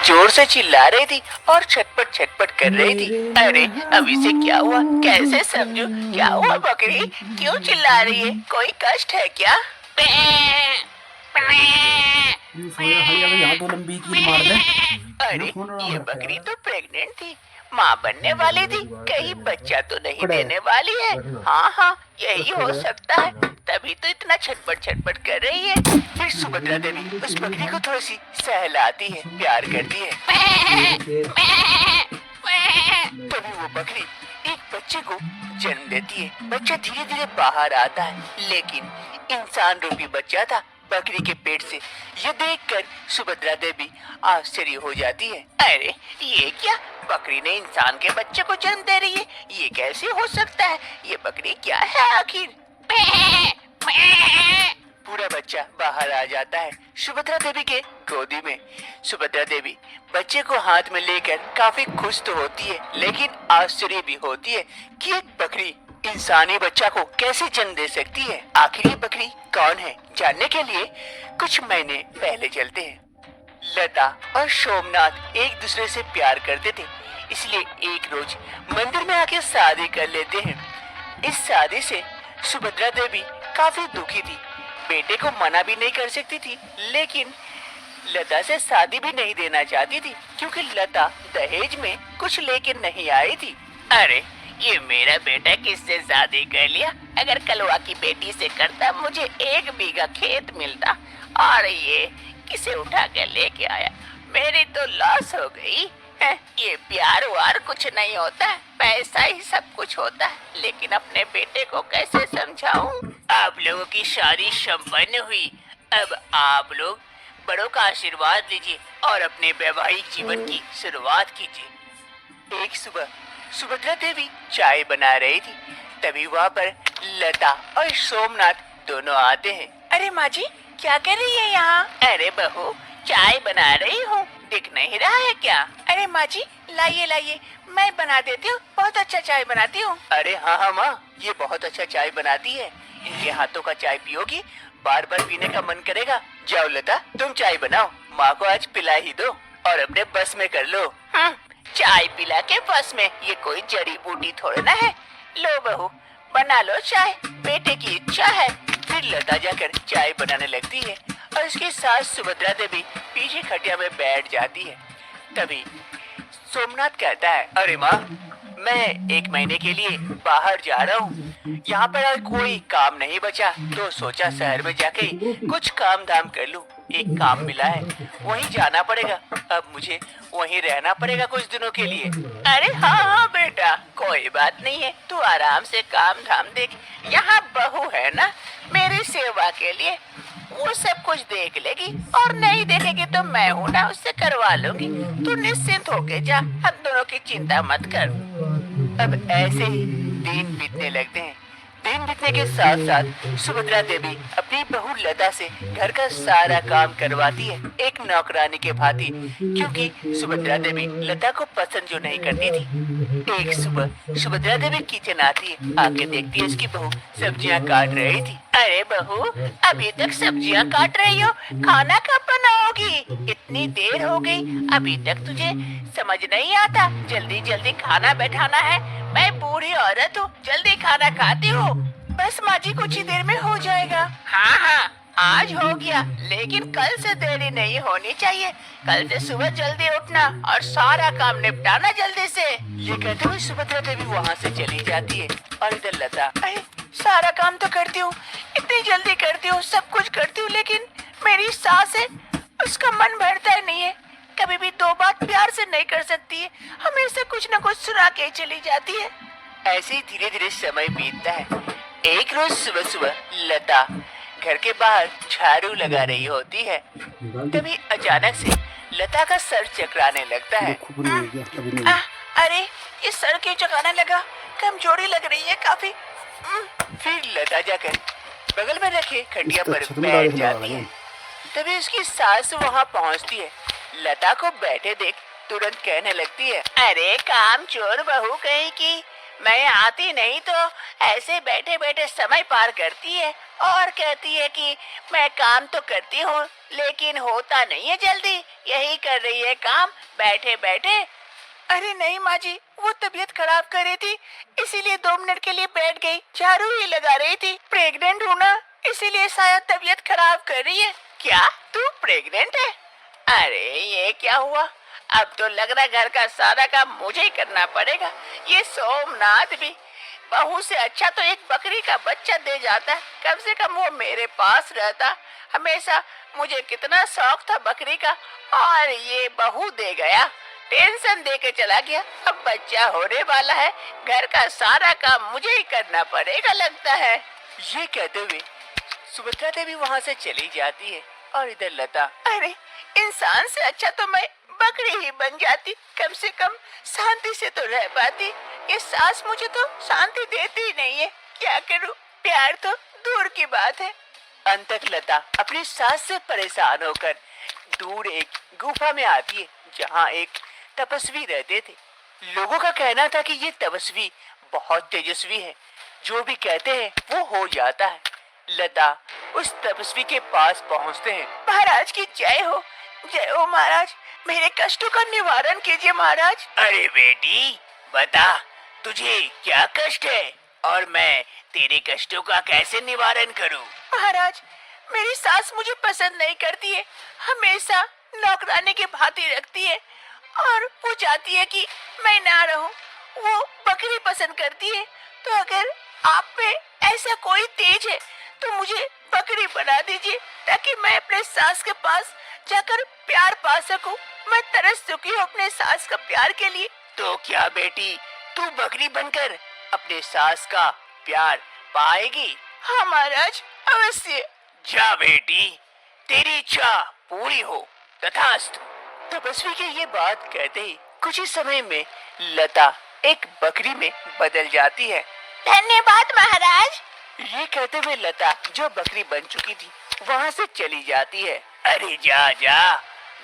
जोर से चिल्ला रही थी और छटपट छटपट कर रही थी। अरे अब इसे क्या हुआ, कैसे समझूं? क्या हुआ बकरी, क्यों चिल्ला रही है? कोई कष्ट है क्या? यहाँ तो लंबी कील मार ले। अरे ये बकरी तो प्रेग्नेंट थी, माँ बनने वाली थी, कहीं बच्चा तो नहीं देने वाली है। हाँ हाँ, यही हो सकता है, तभी तो इतना छटपट छटपट कर रही है। फिर सुभद्रा देवी उस बकरी को थोड़ी सी सहलाती है, प्यार करती है। तभी वो बकरी एक बच्चे को जन्म देती है। बच्चा धीरे धीरे बाहर आता है, लेकिन इंसान रूपी बच्चा था बकरी के पेट से। ये देखकर सुभद्रा देवी आश्चर्य हो जाती है। अरे ये क्या, बकरी ने इंसान के बच्चे को जन्म दे रही है, ये कैसे हो सकता है? ये बकरी क्या है आखिर? पूरा बच्चा बाहर आ जाता है सुभद्रा देवी के गोदी में। सुभद्रा देवी बच्चे को हाथ में लेकर काफी खुश तो होती है, लेकिन आश्चर्य भी होती है कि एक बकरी इंसानी बच्चा को कैसे जन्म दे सकती है। आखिर ये बकरी कौन है, जानने के लिए कुछ महीने पहले चलते हैं। लता और सोमनाथ एक दूसरे से प्यार करते थे, इसलिए एक रोज मंदिर में आके शादी कर लेते हैं। इस शादी से सुभद्रा देवी काफी दुखी थी, बेटे को मना भी नहीं कर सकती थी, लेकिन लता से शादी भी नहीं देना चाहती थी, क्योंकि लता दहेज में कुछ लेके नहीं आई थी। अरे ये मेरा बेटा किससे शादी कर लिया? अगर कलवा की बेटी से करता मुझे 1 बीघा खेत मिलता, और ये किसे उठा कर लेके आया, मेरी तो लॉस हो गई। ये प्यार वार कुछ नहीं होता है, पैसा ही सब कुछ होता है। लेकिन अपने बेटे को कैसे समझाऊं? आप लोगों की शादी संपन्न हुई, अब आप लोग बड़ों का आशीर्वाद लीजिए और अपने वैवाहिक जीवन की शुरुआत कीजिए। एक सुबह सुभद्रा देवी चाय बना रही थी, तभी वहाँ पर लता और सोमनाथ दोनों आते हैं। अरे माँ जी, क्या कर रही है यहाँ? अरे बहू, चाय बना रही हूँ, दिख नहीं रहा है क्या? अरे माँ जी, लाइए लाइए, मैं बना देती हूँ, बहुत अच्छा चाय बनाती हूँ। अरे हाँ हाँ माँ, ये बहुत अच्छा चाय बनाती है, इनके हाथों का चाय पियोगी बार बार पीने का मन करेगा। जाओ लता, तुम चाय बनाओ, माँ को आज पिला ही दो और अपने बस में कर लो। चाय पिला के बस में, ये कोई जड़ी बूटी थोड़ी ना है। लो बहू, बना लो चाय, बेटे की इच्छा है। फिर लता जाकर चाय बनाने लगती है और उसके साथ सुभद्रा देवी पीछे खटिया में बैठ जाती है। तभी सोमनाथ कहता है, अरे माँ, मैं 1 महीने के लिए बाहर जा रहा हूँ, यहाँ पर कोई काम नहीं बचा, तो सोचा शहर में जाके कुछ काम धाम कर लूँ। एक काम मिला है, वहीं जाना पड़ेगा, अब मुझे वहीं रहना पड़ेगा कुछ दिनों के लिए। अरे हाँ हाँ बेटा, कोई बात नहीं है, तू आराम से काम धाम देख, यहाँ बहू है ना मेरी सेवा के लिए, वो सब कुछ देख लेगी, और नहीं देखेगी तो मैं हूँ ना, उससे करवा लूंगी। तू निश्चिंत होके जा, हम दोनों की चिंता मत कर। अब ऐसे ही दिन बीतने लगते हैं। दिन बीतने के साथ साथ सुभद्रा देवी अपनी बहू लता से घर का सारा काम करवाती है, एक नौकरानी के भांति, क्योंकि सुभद्रा देवी लता को पसंद जो नहीं करती थी। एक सुबह सुभद्रा देवी किचन आती है, आके देखती है उसकी बहू सब्जियां काट रही थी। अरे बहू, अभी तक सब्जियां काट रही हो, खाना कब बनाओगी? इतनी देर हो गई, अभी तक तुझे समझ नहीं आता जल्दी जल्दी खाना बैठाना है? मैं बूढ़ी औरत हूँ, जल्दी खाना खाती हूँ। बस माँ जी, कुछ ही देर में हो जाएगा। हाँ हाँ, आज हो गया, लेकिन कल से देरी नहीं होनी चाहिए। कल से सुबह जल्दी उठना और सारा काम निपटाना जल्दी से। ये कहते हुए सुभद्रा देवी वहाँ से चली जाती है और इधर लता, अरे सारा काम तो करती हूँ, इतनी जल्दी करती हूँ, सब कुछ करती हूँ, लेकिन मेरी सास है, उसका मन भरता ही नहीं है, कभी भी 2 बात प्यार से नहीं कर सकती है, हमेशा कुछ न कुछ सुना के चली जाती है। ऐसे ही धीरे धीरे समय बीतता है। एक रोज सुबह सुबह लता घर के बाहर झाड़ू लगा रही होती है, तभी अचानक से लता का सर चकराने लगता है। अरे ये सर क्यों चकराने लगा? कमजोरी लग रही है काफी। फिर लता जाकर बगल में रखे खटिया पर बैठ जाती है। तभी उसकी सास वहाँ पहुँचती है, लता को बैठे देख तुरंत कहने लगती है, अरे काम चोर बहू कहीं की, मैं आती नहीं तो ऐसे बैठे बैठे समय पार करती है और कहती है कि मैं काम तो करती हूँ लेकिन होता नहीं है जल्दी, यही कर रही है काम बैठे बैठे। अरे नहीं माँ जी, वो तबीयत खराब कर रही थी इसीलिए 2 मिनट के लिए बैठ गई, झाड़ू ही लगा रही थी। प्रेग्नेंट हूँ ना, इसीलिए शायद तबीयत खराब कर रही है। क्या तू प्रेग्नेंट है? अरे ये क्या हुआ, अब तो लग रहा घर का सारा काम मुझे ही करना पड़ेगा। ये सोमनाथ भी बहू से अच्छा तो एक बकरी का बच्चा दे जाता, कम से कम वो मेरे पास रहता हमेशा। मुझे कितना शौक था बकरी का और ये बहू दे गया, टेंशन दे के चला गया। अब बच्चा होने वाला है, घर का सारा काम मुझे ही करना पड़ेगा लगता है। ये कहते हुए सुभद्रा देवी वहाँ से चली जाती है और इधर लता, अरे इंसान से अच्छा तो मैं बकरी ही बन जाती, कम से कम शांति से तो रह पाती। ये सास मुझे तो शांति देती ही नहीं है, क्या करूं, प्यार तो दूर की बात है। अंत तक लता अपनी सास से परेशान होकर दूर एक गुफा में आती है जहाँ एक तपस्वी रहते थे। लोगों का कहना था कि ये तपस्वी बहुत तेजस्वी है, जो भी कहते हैं वो हो जाता है। लता उस तपस्वी के पास पहुँचते हैं। महाराज की जय हो महाराज, मेरे कष्टों का निवारण कीजिए महाराज। अरे बेटी बता, तुझे क्या कष्ट है और मैं तेरे कष्टों का कैसे निवारण करूं? महाराज, मेरी सास मुझे पसंद नहीं करती है, हमेशा नौकरानी की भांति रखती है और वो चाहती है कि मैं ना रहूं। वो बकरी पसंद करती है, तो अगर आप में ऐसा कोई तेज है तो मुझे बकरी बना दीजिए ताकि मैं अपने सास के पास जाकर प्यार पा सकूं। मैं तरस चुकी हूँ अपने सास का प्यार के लिए। तो क्या बेटी तू बकरी बनकर अपने सास का प्यार पाएगी? हाँ महाराज, अवश्य। जा बेटी, तेरी इच्छा पूरी हो, तथास्तु। तपस्वी के ये बात कहते ही कुछ ही समय में लता एक बकरी में बदल जाती है। धन्यवाद महाराज। ये कहते हुए लता जो बकरी बन चुकी थी वहाँ से चली जाती है। अरे जा जा,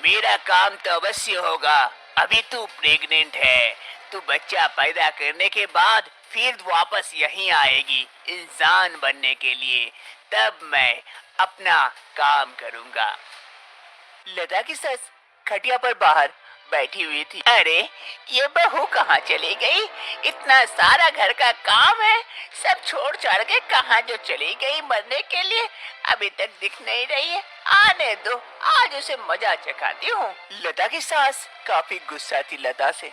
मेरा काम तो अवश्य होगा। अभी तू प्रेग्नेंट है, तू बच्चा पैदा करने के बाद फिर वापस यहीं आएगी इंसान बनने के लिए, तब मैं अपना काम करूँगा। लता की सास खटिया पर बाहर बैठी हुई थी। अरे ये बहू कहाँ चली गई? इतना सारा घर का काम है, सब छोड़ छाड़ के कहाँ जो चली गई मरने के लिए, अभी तक दिख नहीं रही है। आने दो, आज उसे मजा चखाती हूँ। लता की सास काफी गुस्सा थी लता से।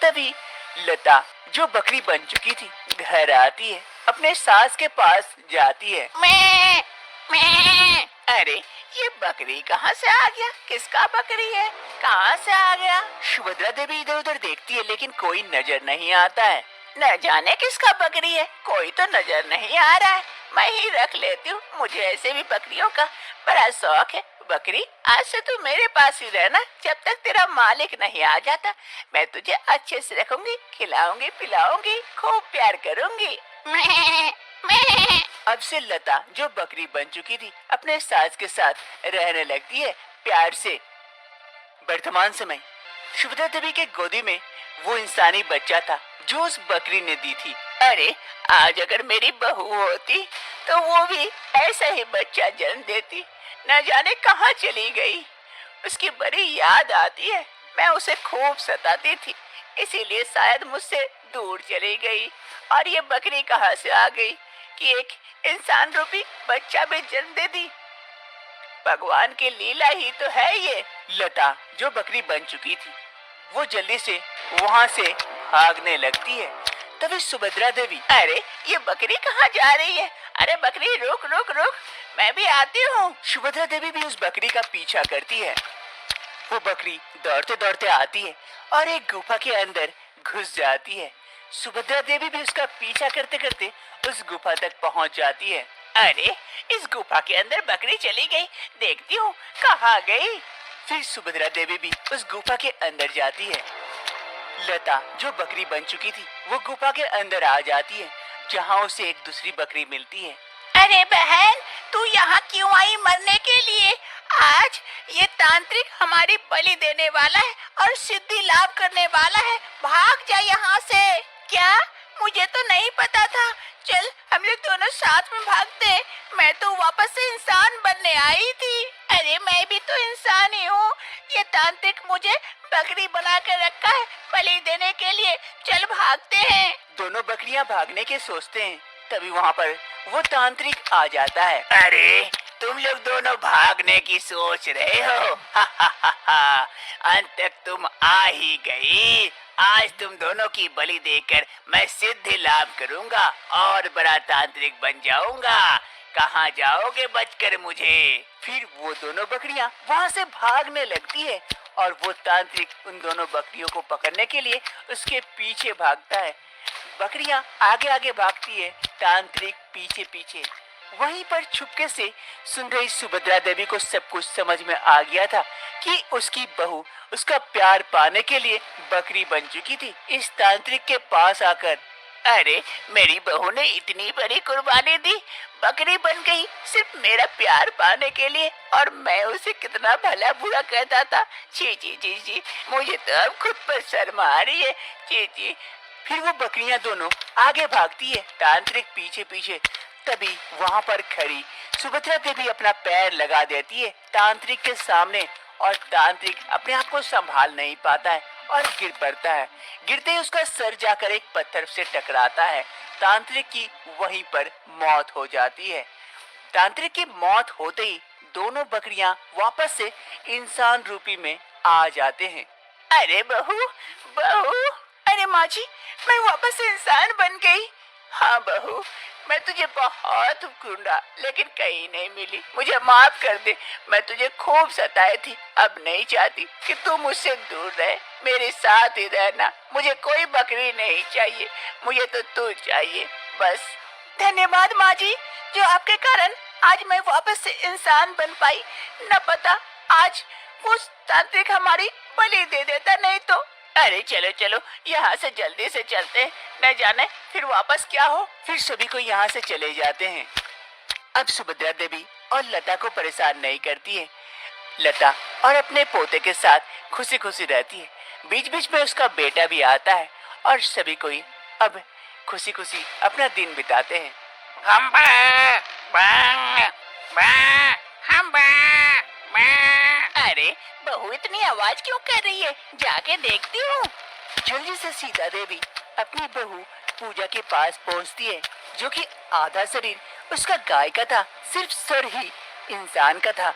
तभी लता जो बकरी बन चुकी थी घर आती है, अपने सास के पास जाती है। मैं। अरे ये बकरी कहाँ से आ गया? किसका बकरी है? कहाँ से आ गया? सुभद्रा देवी इधर उधर देखती है लेकिन कोई नजर नहीं आता है। न जाने किसका बकरी है, कोई तो नजर नहीं आ रहा है। मैं ही रख लेती हूँ, मुझे ऐसे भी बकरियों का बड़ा शौक है। बकरी आज से तू मेरे पास ही रहना, जब तक तेरा मालिक नहीं आ जाता। मैं तुझे अच्छे से रखूंगी, खिलाऊंगी पिलाऊंगी, खूब प्यार करूंगी। अब से लता जो बकरी बन चुकी थी अपने सास के साथ रहने लगती है प्यार से। वर्तमान समय सुभद्रा देवी के गोदी में वो इंसानी बच्चा था जो उस बकरी ने दी थी। अरे आज अगर मेरी बहू होती तो वो भी ऐसा ही बच्चा जन्म देती। न जाने कहाँ चली गई, उसकी बड़ी याद आती है। मैं उसे खूब सताती थी, इसीलिए शायद मुझसे दूर चली गई। और ये बकरी कहाँ से आ गई कि एक इंसान रूपी बच्चा भी जन्म दे दी। भगवान की लीला ही तो है ये। लता जो बकरी बन चुकी थी वो जल्दी से वहाँ से भागने लगती है। तभी सुभद्रा देवी, अरे ये बकरी कहाँ जा रही है? अरे बकरी रुक रुक रुक, मैं भी आती हूँ। सुभद्रा देवी भी उस बकरी का पीछा करती है। वो बकरी दौड़ते दौड़ते आती है और एक गुफा के अंदर घुस जाती है। सुभद्रा देवी भी उसका पीछा करते करते उस गुफा तक पहुंच जाती है। अरे इस गुफा के अंदर बकरी चली गई, देखती हूँ कहाँ गई। फिर सुभद्रा देवी भी उस गुफा के अंदर जाती है। लता जो बकरी बन चुकी थी वो गुफा के अंदर आ जाती है जहाँ उसे एक दूसरी बकरी मिलती है। अरे बहन, तू यहाँ क्यों आई मरने के लिए? आज ये तांत्रिक हमारी बलि देने वाला है और सिद्धि लाभ करने वाला है, भाग जा यहाँ से। क्या मुझे तो नहीं पता था। चल हम लोग दोनों साथ में भागते हैं। मैं तो वापस से इंसान बनने आई थी। अरे मैं भी तो इंसान ही हूँ। ये तांत्रिक मुझे बकरी बना कर रखा है बलि देने के लिए। चल भागते हैं। दोनों बकरियां भागने के सोचते हैं, तभी वहाँ पर वो तांत्रिक आ जाता है। अरे तुम लोग दोनों भागने की सोच रहे हो? हा हा हा हा, अंत तक तुम आ ही गई। आज तुम दोनों की बलि देकर मैं सिद्धि लाभ करूंगा और बड़ा तांत्रिक बन जाऊंगा। कहाँ जाओगे बचकर मुझे? फिर वो दोनों बकरियां वहाँ से भागने लगती है और वो तांत्रिक उन दोनों बकरियों को पकड़ने के लिए उसके पीछे भागता है। बकरियां आगे आगे भागती है, तांत्रिक पीछे पीछे। वहीं पर छुपके से सुन रही सुभद्रा देवी को सब कुछ समझ में आ गया था कि उसकी बहू उसका प्यार पाने के लिए बकरी बन चुकी थी। इस तांत्रिक के पास आकर, अरे मेरी बहू ने इतनी बड़ी कुर्बानी दी, बकरी बन गई सिर्फ मेरा प्यार पाने के लिए, और मैं उसे कितना भला बुरा कहता था। जी जी जी जी, मुझे तो अब खुद पर शर्म आ रही है। जी जी। फिर वो बकरियां दोनों आगे भागती है, तांत्रिक पीछे पीछे। तभी वहाँ पर खड़ी सुभद्रा देवी अपना पैर लगा देती है तांत्रिक के सामने, और तांत्रिक अपने आप को संभाल नहीं पाता है और गिर पड़ता है। गिरते ही उसका सर जाकर एक पत्थर से टकराता है। तांत्रिक की वहीं पर मौत हो जाती है। तांत्रिक की मौत होते ही दोनों बकरियां वापस से इंसान रूपी में आ जाते हैं। अरे बहू, बहू, अरे माँ जी, मैं वापस से इंसान बन गई। हाँ बहू, मैं तुझे बहुत ढूंढा लेकिन कहीं नहीं मिली। मुझे माफ कर दे, मैं तुझे खूब सताई थी। अब नहीं चाहती कि तू मुझसे दूर रहे, मेरे साथ ही रहना। मुझे कोई बकरी नहीं चाहिए, मुझे तो तू चाहिए बस। धन्यवाद माँ जी, जो आपके कारण आज मैं वापस से इंसान बन पाई। न पता आज वो तांत्रिक हमारी बलि दे देता, नहीं तो। अरे चलो चलो, यहाँ से जल्दी से चलते हैं, न जाने फिर वापस क्या हो। फिर सभी को यहाँ से चले जाते हैं। अब सुभद्रा देवी और लता को परेशान नहीं करती है। लता और अपने पोते के साथ खुशी खुशी रहती है। बीच बीच में उसका बेटा भी आता है और सभी कोई अब खुशी खुशी अपना दिन बिताते हैं। अरे बहू इतनी आवाज क्यों कर रही है? जाके देखती हूँ। जल्दी से सीता देवी अपनी बहू पूजा के पास पहुँचती है, जो कि आधा शरीर उसका गाय का था, सिर्फ सर ही इंसान का था।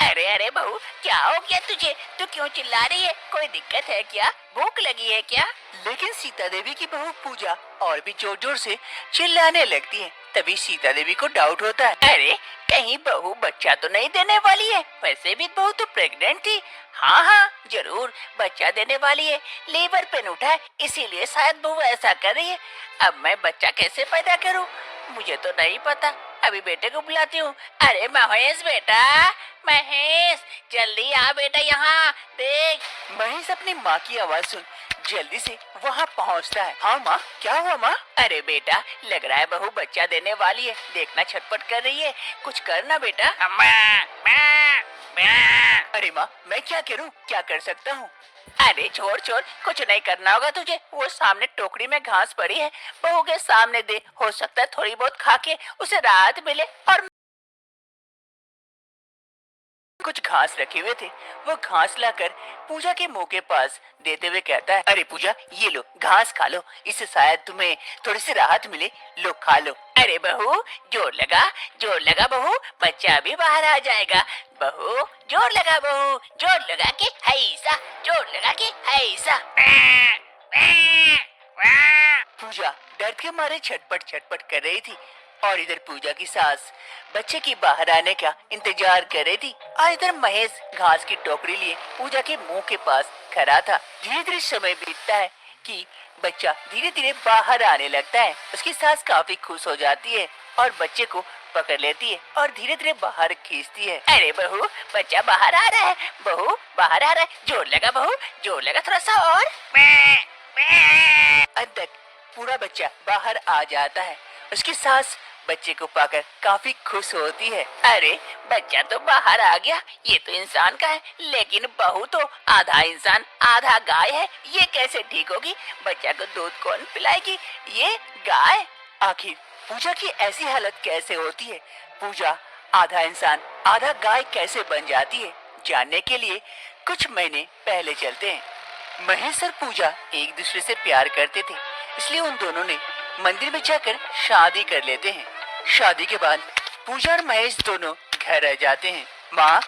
अरे अरे बहू, क्या हो गया तुझे? तू क्यों चिल्ला रही है? कोई दिक्कत है क्या? भूख लगी है क्या? लेकिन सीता देवी की बहू पूजा और भी जोर जोर से चिल्लाने लगती है। तभी सीता देवी को डाउट होता है, अरे कहीं बहू बच्चा तो नहीं देने वाली है? वैसे भी बहू तो प्रेग्नेंट थी। हाँ हाँ जरूर बच्चा देने वाली है, लीवर पेन उठा है इसीलिए शायद बहू ऐसा कर रही है। अब मैं बच्चा कैसे पैदा करूँ? मुझे तो नहीं पता। अभी बेटे को बुलाती हूँ। अरे महेश बेटा, महेश जल्दी आ बेटा, यहाँ देख। महेश अपनी माँ की आवाज सुन जल्दी से वहाँ पहुँचता है। हाँ माँ, क्या हुआ माँ? अरे बेटा, लग रहा है बहू बच्चा देने वाली है, देखना छटपट कर रही है, कुछ करना बेटा। अरे माँ, मैं क्या करूँ? क्या कर सकता हूँ? अरे छोड़ छोड़, कुछ नहीं करना होगा तुझे। वो सामने टोकरी में घास पड़ी है, बहू के सामने दे, हो सकता है थोड़ी बहुत खा के उसे राहत मिले। और कुछ घास रखे हुए थे, वो घास लाकर पूजा के मुंह के पास देते हुए कहता है, अरे पूजा ये लो घास खा लो, इससे शायद तुम्हें थोड़ी सी राहत मिले, लो खा लो। अरे बहू जोर लगा बहू, बच्चा भी बाहर आ जाएगा। बहू जोर लगा बहू, जोर लगा के ऐसा, जोर लगा के ऐसा। पूजा दर्द के मारे छटपट छटपट कर रही थी और इधर पूजा की सास बच्चे की बाहर आने का इंतजार कर रही थी, और इधर महेश घास की टोकरी लिए पूजा के मुंह के पास खड़ा था। धीरे धीरे समय बीतता है कि बच्चा धीरे धीरे बाहर आने लगता है। उसकी सास काफी खुश हो जाती है और बच्चे को पकड़ लेती है और धीरे धीरे बाहर खींचती है। अरे बहू बच्चा बाहर आ रहा है, बहू बाहर आ रहा है, जोर लगा बहू, जोर लगा थोड़ा सा और। अंत तक पूरा बच्चा बाहर आ जाता है। उसकी सास बच्चे को पाकर काफी खुश होती है। अरे बच्चा तो बाहर आ गया, ये तो इंसान का है, लेकिन बहू तो आधा इंसान आधा गाय है, ये कैसे ठीक होगी? बच्चा को दूध कौन पिलाएगी? ये गाय। आखिर पूजा की ऐसी हालत कैसे होती है? पूजा आधा इंसान आधा गाय कैसे बन जाती है? जानने के लिए कुछ महीने पहले चलते हैं। महेश और पूजा एक दूसरे से प्यार करते थे, इसलिए उन दोनों ने मंदिर में जाकर शादी कर लेते हैं। शादी के बाद पूजा और महेश दोनों घर आ जाते हैं। माँ,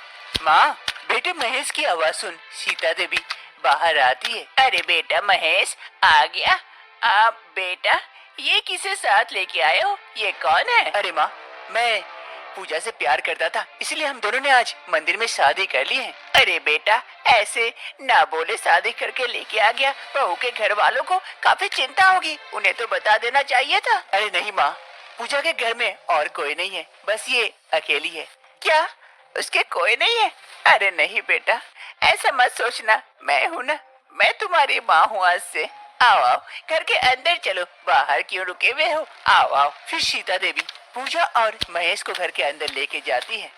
माँ, बेटे महेश की आवाज सुन सीता देवी बाहर आती है। अरे बेटा महेश आ गया। आप बेटा ये किसे साथ लेके आए हो? ये कौन है? अरे माँ, मैं पूजा से प्यार करता था, इसलिए हम दोनों ने आज मंदिर में शादी कर ली है। अरे बेटा ऐसे ना बोले, शादी करके लेके आ गया, बहू के घर वालों को काफी चिंता होगी, उन्हें तो बता देना चाहिए था। अरे नहीं माँ, पूजा के घर में और कोई नहीं है, बस ये अकेली है। क्या उसके कोई नहीं है? अरे नहीं बेटा, ऐसा मत सोचना, मैं हूँ ना, मैं तुम्हारी माँ हूँ आज से। आओ आओ, घर के अंदर चलो, बाहर क्यों रुके हुए हो? आओ आओ। फिर सीता देवी पूजा और महेश को घर के अंदर लेके जाती है।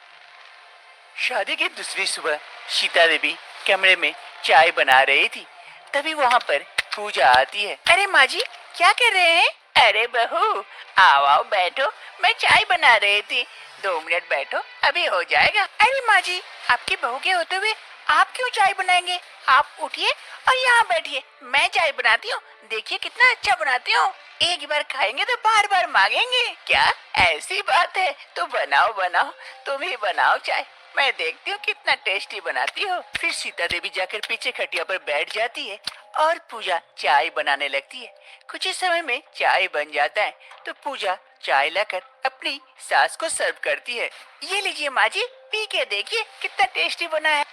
शादी की दूसरी सुबह सीता देवी कमरे में चाय बना रही थी, तभी वहाँ पर पूजा आती है। अरे माँ जी, क्या कर रहे हैं? अरे बहू आओ आओ बैठो, मैं चाय बना रही थी, 2 मिनट बैठो, अभी हो जाएगा। अरे माँ जी, आपकी बहू के होते हुए आप क्यों चाय बनाएंगे? आप उठिए और यहाँ बैठिए, मैं चाय बनाती हूँ, देखिए कितना अच्छा बनाती हूँ, एक बार खाएंगे तो बार बार मांगेंगे। क्या ऐसी बात है? तो बनाओ बनाओ, तुम ही बनाओ चाय, मैं देखती हूँ कितना टेस्टी बनाती हो। फिर सीता देवी जाकर पीछे खटिया पर बैठ जाती है और पूजा चाय बनाने लगती है। कुछ ही समय में चाय बन जाता है, तो पूजा चाय लाकर अपनी सास को सर्व करती है। ये लीजिए माँ जी, पी के देखिए कितना टेस्टी बना है।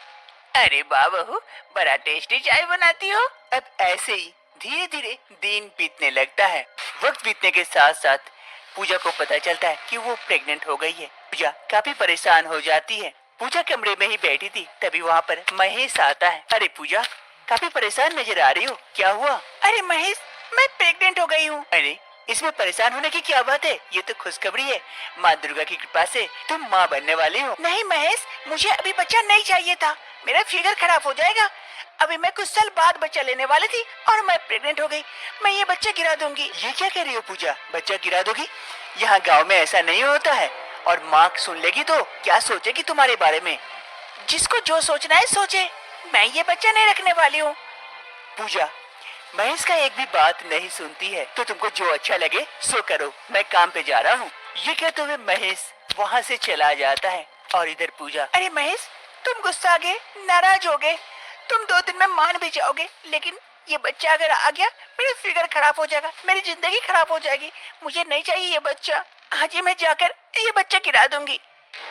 अरे वाह बहू, बड़ा टेस्टी चाय बनाती हो। अब ऐसे ही धीरे धीरे दिन बीतने लगता है। वक्त बीतने के साथ साथ पूजा को पता चलता है कि वो प्रेग्नेंट हो गई है। पूजा काफी परेशान हो जाती है। पूजा कमरे में ही बैठी थी, तभी वहाँ पर महेश आता है। अरे पूजा, काफी परेशान नजर आ रही हो, क्या हुआ? अरे महेश, मैं प्रेग्नेंट हो गई हूँ। अरे इसमें परेशान होने की क्या बात है, ये तो खुशखबरी है, माँ दुर्गा की कृपा से तुम माँ बनने वाली हो। नहीं महेश, मुझे अभी बच्चा नहीं चाहिए था, मेरा फिगर खराब हो जाएगा। अभी मैं कुछ साल बाद बच्चा लेने वाली थी और मैं प्रेग्नेंट हो गई, मैं ये बच्चा गिरा दूंगी। ये क्या कह रही हो पूजा, बच्चा गिरा दोगी? यहाँ गाँव में ऐसा नहीं होता है, और माँ सुन लेगी तो क्या सोचेगी तुम्हारे बारे में? जिसको जो सोचना है सोचे, मैं ये बच्चा नहीं रखने वाली हूँ। पूजा महेश का एक भी बात नहीं सुनती है। तो तुमको जो अच्छा लगे सो करो, मैं काम पे जा रहा हूँ। ये कहते हुए महेश वहाँ से चला जाता है। और इधर पूजा, अरे महेश, तुम गुस्सा गए, नाराज हो गए, तुम 2 दिन में मान भी जाओगे, लेकिन ये बच्चा अगर आ गया मेरा फिगर खराब हो जाएगा, मेरी जिंदगी खराब हो जाएगी, मुझे नहीं चाहिए ये बच्चा। आज ही मैं जाकर ये बच्चा गिरा दूंगी।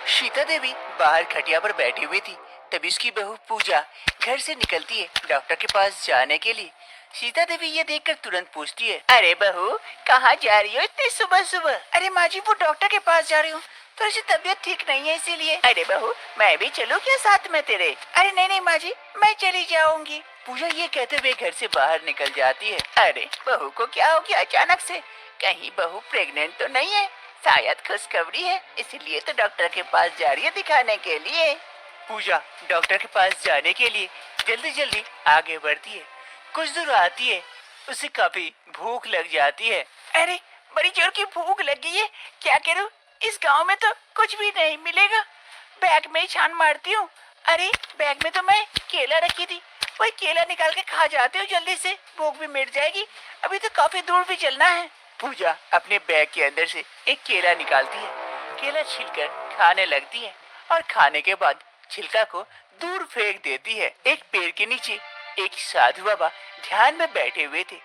सीता देवी बाहर खटिया पर बैठी हुई थी, तभी उसकी बहू पूजा घर से निकलती है डॉक्टर के पास जाने के लिए। सीता देवी ये देखकर तुरंत पूछती है, अरे बहू कहाँ जा रही हो इतनी सुबह सुबह? अरे माँ जी, वो डॉक्टर के पास जा रही हूँ, थोड़ी सी तबीयत ठीक नहीं है इसीलिए। अरे बहू, मैं भी चलूँ क्या साथ में तेरे? अरे नहीं नहीं माँ जी, मैं चली जाऊंगी। पूजा ये कहते हुए घर से बाहर निकल जाती है। अरे बहू को क्या हो गया अचानक से? कहीं बहू प्रेग्नेंट तो नहीं है? शायद खुशखबरी है, इसीलिए तो डॉक्टर के पास जा रही है दिखाने के लिए। पूजा डॉक्टर के पास जाने के लिए जल्दी जल्दी आगे बढ़ती है। कुछ दूर आती है, उसे काफी भूख लग जाती है। अरे बड़ी जोर की भूख लग गई है, क्या करूं? इस गांव में तो कुछ भी नहीं मिलेगा, बैग में ही छान मारती हूँ। अरे बैग में तो मैं केला रखी थी, वही केला निकाल के खा जाती हूँ, जल्दी से भूख भी मिट जाएगी, अभी तो काफी दूर भी चलना है। पूजा अपने बैग के अंदर से एक केला निकालती है, केला छीलकर खाने लगती है और खाने के बाद छिलका को दूर फेंक देती है। एक पेड़ के नीचे एक साधु बाबा ध्यान में बैठे हुए थे,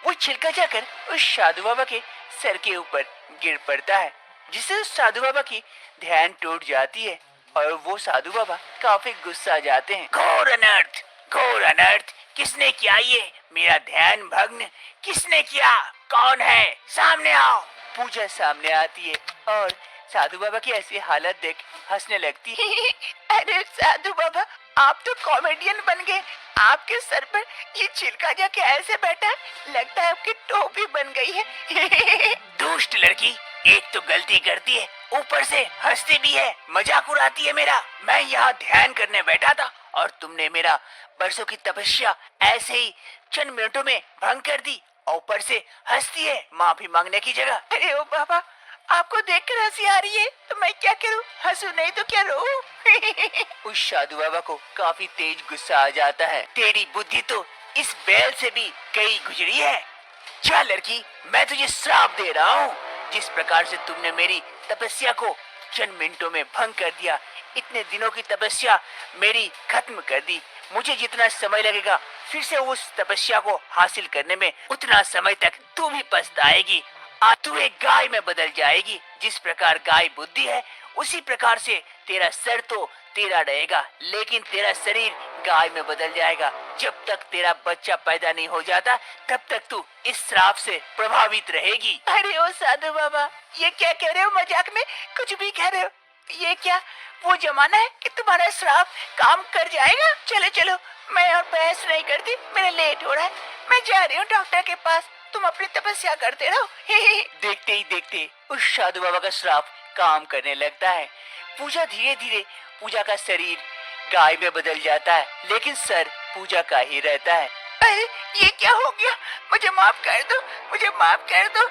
वो छिलका जाकर उस साधु बाबा के सर के ऊपर गिर पड़ता है, जिससे उस साधु बाबा की ध्यान टूट जाती है और वो साधु बाबा काफी गुस्सा जाते हैं। घोर अनर्थ, घोर अनर्थ, किसने किया ये? मेरा ध्यान भग्न किसने किया? कौन है? सामने आओ। पूजा सामने आती है और साधु बाबा की ऐसी हालत देख हंसने लगती है। अरे साधु बाबा, आप तो कॉमेडियन बन गए, आपके सर पर ये छिलका जाके ऐसे बैठा, लगता है आपकी टोपी बन गई है। दुष्ट लड़की, एक तो गलती करती है, ऊपर से हंसती भी है, मजाक उड़ाती है मेरा। मैं यहाँ ध्यान करने बैठा था और तुमने मेरा बरसों की तपस्या ऐसे ही चंद मिनटों में भंग कर दी और ऊपर से हंसती है माफी मांगने की जगह। अरे ओ बाबा, आपको देखकर हंसी आ रही है तो मैं क्या करूं? हंसू नहीं तो क्या रो? उस साधु बाबा को काफी तेज गुस्सा आ जाता है। तेरी बुद्धि तो इस बैल से भी कई गुजरी है। क्या लड़की, मैं तुझे श्राप दे रहा हूँ। जिस प्रकार से तुमने मेरी तपस्या को चंद मिनटों में भंग कर दिया, इतने दिनों की तपस्या मेरी खत्म कर दी। मुझे जितना समय लगेगा फिर से उस तपस्या को हासिल करने में, उतना समय तक तू भी पछताएगी। आज तू एक गाय में बदल जाएगी। जिस प्रकार गाय बुद्धि है, उसी प्रकार से तेरा सर तो तेरा रहेगा, लेकिन तेरा शरीर गाय में बदल जाएगा। जब तक तेरा बच्चा पैदा नहीं हो जाता, तब तक तू इस श्राप से प्रभावित रहेगी। अरे ओ साधु बाबा, ये क्या कह रहे हो? मजाक में कुछ भी कह रहे हो? ये क्या वो जमाना है कि तुम्हारा श्राप काम कर जाएगा? चलो चलो, मैं और बहस नहीं करती, मेरा लेट हो रहा है, मैं जा रही हूँ डॉक्टर के पास। तुम अपनी तपस्या करते रहो। देखते ही देखते उस साधु बाबा का श्राप काम करने लगता है। पूजा धीरे धीरे, पूजा का शरीर गाय में बदल जाता है, लेकिन सर पूजा का ही रहता है। अरे ये क्या हो गया? मुझे माफ कर दो, मुझे माफ कर दो।